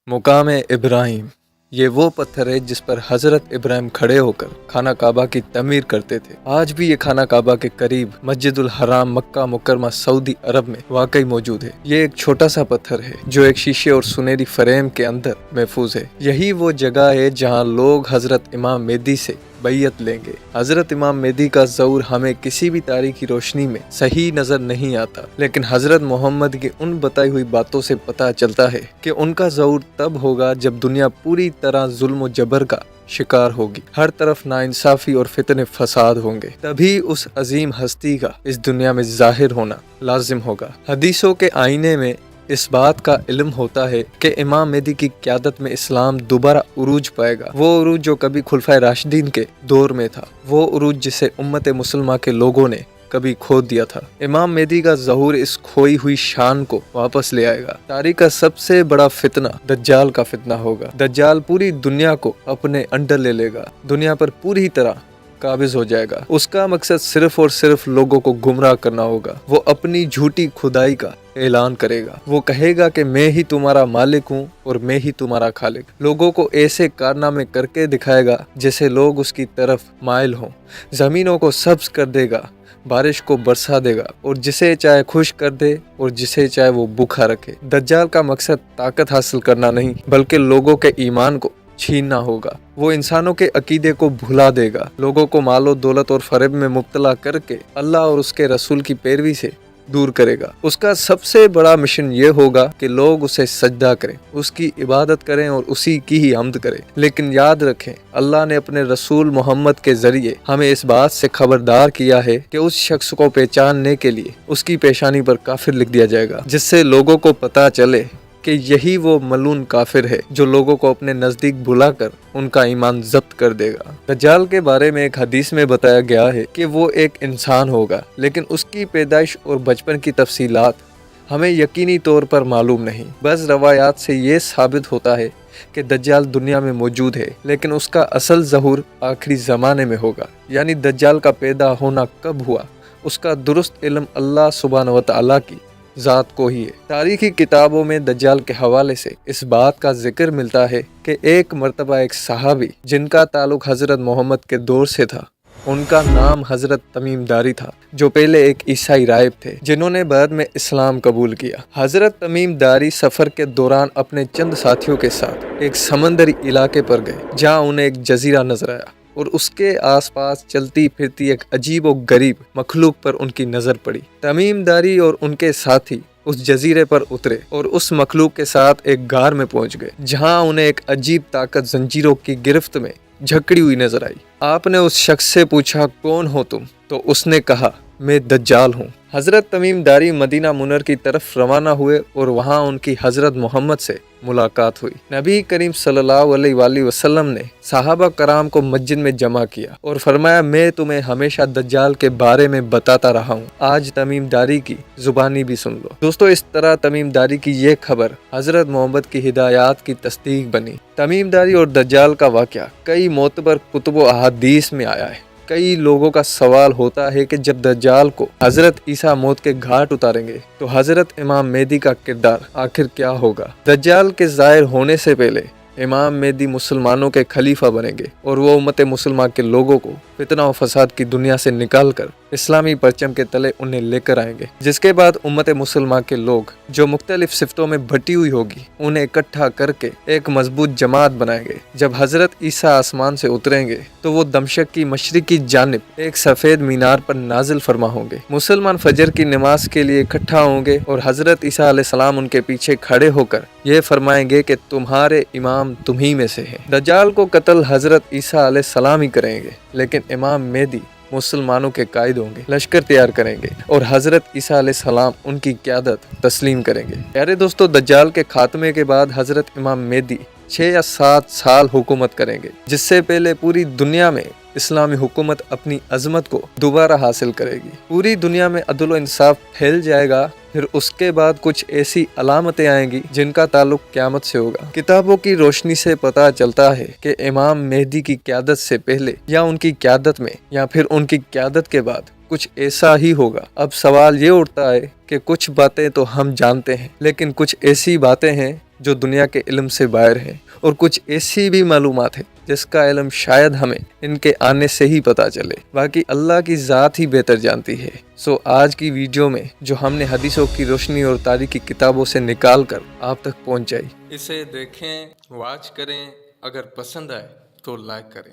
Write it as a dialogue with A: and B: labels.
A: मुकाम इब्राहिम, ये वो पत्थर है जिस पर हजरत इब्राहिम खड़े होकर खाना काबा की तमीर करते थे। आज भी ये खाना काबा के करीब मस्जिदुल हराम मक्का मुकरमा सऊदी अरब में वाकई मौजूद है। ये एक छोटा सा पत्थर है जो एक शीशे और सुनहरी फ्रेम के अंदर महफूज है। यही वो जगह है जहाँ लोग हजरत इमाम मेहदी से बैयत लेंगे। हजरत इमाम मेहदी का ज़हूर हमें किसी भी तारीखी रोशनी में सही नजर नहीं आता, लेकिन हजरत मोहम्मद की उन बताई हुई बातों से पता चलता है कि उनका ज़हूर तब होगा जब दुनिया पूरी तरह जुल्म और जबर का शिकार होगी। हर तरफ नाइंसाफी और फितने फसाद होंगे। तभी उस अजीम हस्ती का इस दुनिया में जाहिर होना लाजिम होगा। हदीसों के आईने में इस बात का इल्म होता है कि इमाम मेहदी की क़यादत में इस्लाम दोबारा उरूज पाएगा। वो उरूज जो कभी खुलफाए राशिदीन के दौर में था, वो उरूज जिसे उम्मत मुसलमान के लोगों ने कभी खो दिया था। इमाम मेहदी का ज़हूर इस खोई हुई शान को वापस ले आएगा। तारीख का सबसे बड़ा फितना दज्जाल का फितना होगा। दज्जाल पूरी दुनिया को अपने अंडर ले लेगा, दुनिया पर पूरी तरह काबिज हो जाएगा। उसका मकसद सिर्फ और सिर्फ लोगों को गुमराह करना होगा। वो अपनी झूठी खुदाई का ऐलान करेगा। वो कहेगा कि मैं ही तुम्हारा मालिक हूँ और मैं ही तुम्हारा खालिक। लोगों को ऐसे कारनामे करके दिखाएगा जैसे लोग उसकी तरफ माइल हों। जमीनों को सब्ज कर देगा, बारिश को बरसा देगा और जिसे चाहे खुश कर दे और जिसे चाहे वो भूखा रखे। दज्जाल का मकसद ताकत हासिल करना नहीं, बल्कि लोगों के ईमान को छीनना होगा। वो इंसानों के अकीदे को भुला देगा। लोगों को मालो दौलत और फरेब में मुब्तला करके अल्लाह और उसके रसूल की पैरवी से दूर करेगा। उसका सबसे बड़ा मिशन ये होगा कि लोग उसे सजदा करें, उसकी इबादत करें और उसी की ही हम्द करें। लेकिन याद रखें, अल्लाह ने अपने रसूल मोहम्मद के जरिए हमें इस बात से खबरदार किया है कि उस शख्स को पहचानने के लिए उसकी पेशानी पर काफिर लिख दिया जाएगा, जिससे लोगों को पता चले कि यही वो मलून काफिर है जो लोगों को अपने नजदीक बुलाकर उनका ईमान जब्त कर देगा। दज्जाल के बारे में एक हदीस में बताया गया है कि वो एक इंसान होगा, लेकिन उसकी पैदाइश और बचपन की तफसीलात हमें यकीनी तौर पर मालूम नहीं। बस रवायात से ये साबित होता है कि दज्जाल दुनिया में मौजूद है, लेकिन उसका असल ज़हूर आखिरी ज़माने में होगा। यानी दज्जाल का पैदा होना कब हुआ, उसका दुरुस्त इल्म अल्लाह सुब्हानहू व तआला की ज़ात को ही है। तारीखी किताबों में दज्जाल के हवाले से इस बात का जिक्र मिलता है कि एक मर्तबा एक सहाबी जिनका ताल्लुक हजरत मोहम्मद के दौर से था, उनका नाम हजरत तमीम दारी था, जो पहले एक ईसाई राहिब थे जिन्होंने बाद में इस्लाम कबूल किया। हजरत तमीम दारी सफ़र के दौरान अपने चंद साथियों के साथ एक समंदरी इलाके पर गए, जहाँ उन्हें एक जजीरा नजर आया और उसके आसपास चलती फिरती एक अजीब और गरीब मखलूक पर उनकी नज़र पड़ी। तमीम दारी और उनके साथी उस जजीरे पर उतरे और उस मखलूक के साथ एक गार में पहुंच गए, जहां उन्हें एक अजीब ताकत जंजीरों की गिरफ्त में झकड़ी हुई नजर आई। आपने उस शख्स से पूछा, कौन हो तुम? तो उसने कहा, मैं दज्जाल हूँ। हजरत तमीम दारी मदीना मुनर की तरफ रवाना हुए और वहाँ उनकी हजरत मोहम्मद से मुलाकात हुई। नबी करीम सल्लल्लाहु अलैहि वसल्लम ने सहाबा कराम को मस्जिद में जमा किया और फरमाया, मैं तुम्हें हमेशा दज्जाल के बारे में बताता रहा हूँ, आज तमीम दारी की जुबानी भी सुन लो। दोस्तों, इस तरह तमीम दारी की ये खबर हजरत मोहम्मद की हिदायत की तस्दीक बनी। तमीम दारी और दज्जाल का वाक़या कई मोतबर कुतुब व अहादीस में आया है। कई लोगों का सवाल होता है कि जब दज्जाल को हजरत ईसा मौत के घाट उतारेंगे तो हजरत इमाम मेहदी का किरदार आखिर क्या होगा। दज्जाल के ज़ाहिर होने से पहले इमाम मेहदी मुसलमानों के खलीफा बनेंगे और वो उम्मत मुसलमान के लोगों को फितना और फसाद की दुनिया से निकाल कर इस्लामी परचम के तले उन्हें लेकर आएंगे, जिसके बाद उम्मत मुसलमान के लोग जो मुख्तलिफ सिफ्तों में बटी हुई होगी उन्हें इकट्ठा करके एक मजबूत जमात बनाएंगे। जब हजरत ईसा आसमान से उतरेंगे तो वो दमशक की मशरिकी जानिब एक सफ़ेद मीनार पर नाजिल फरमा होंगे। मुसलमान फजर की नमाज के लिए इकट्ठा होंगे और हजरत ईसा अलैहिस्सलाम उनके पीछे खड़े होकर ये फरमाएंगे कि तुम्हारे इमाम तुम्ही में से है। दज्जाल को कत्ल हजरत ईसा अलैहिस्सलाम ही करेंगे, लेकिन इमाम मेहदी मुसलमानों के कायद होंगे, लश्कर तैयार करेंगे और हजरत ईसा अलैहिस्सलाम उनकी क़यादत तस्लीम करेंगे। प्यारे दोस्तों, दज्जाल के खात्मे के बाद हजरत इमाम मेहदी 6 या 7 साल हुकूमत करेंगे, जिससे पहले पूरी दुनिया में इस्लामी हुकूमत अपनी अजमत को दोबारा हासिल करेगी। पूरी दुनिया में अदल व इंसाफ फैल जाएगा। फिर उसके बाद कुछ ऐसी अलामतें आएंगी जिनका ताल्लुक क़यामत से होगा। किताबों की रोशनी से पता चलता है कि इमाम मेहदी की क़यादत से पहले या उनकी क़यादत में या फिर उनकी क़यादत के बाद कुछ ऐसा ही होगा। अब सवाल ये उठता है कि कुछ बातें तो हम जानते हैं, लेकिन कुछ ऐसी बातें हैं جو دنیا کے علم سے باہر ہیں، اور کچھ ایسی بھی معلومات ہیں جس کا علم شاید ہمیں ان کے آنے سے ہی پتہ چلے، باقی اللہ کی ذات ہی بہتر جانتی ہے۔ آج کی ویڈیو میں جو ہم نے حدیثوں کی روشنی اور تاریخی کتابوں سے نکال کر آپ تک پہنچائی، اسے دیکھیں، واچ کریں، اگر پسند آئے تو لائک کریں۔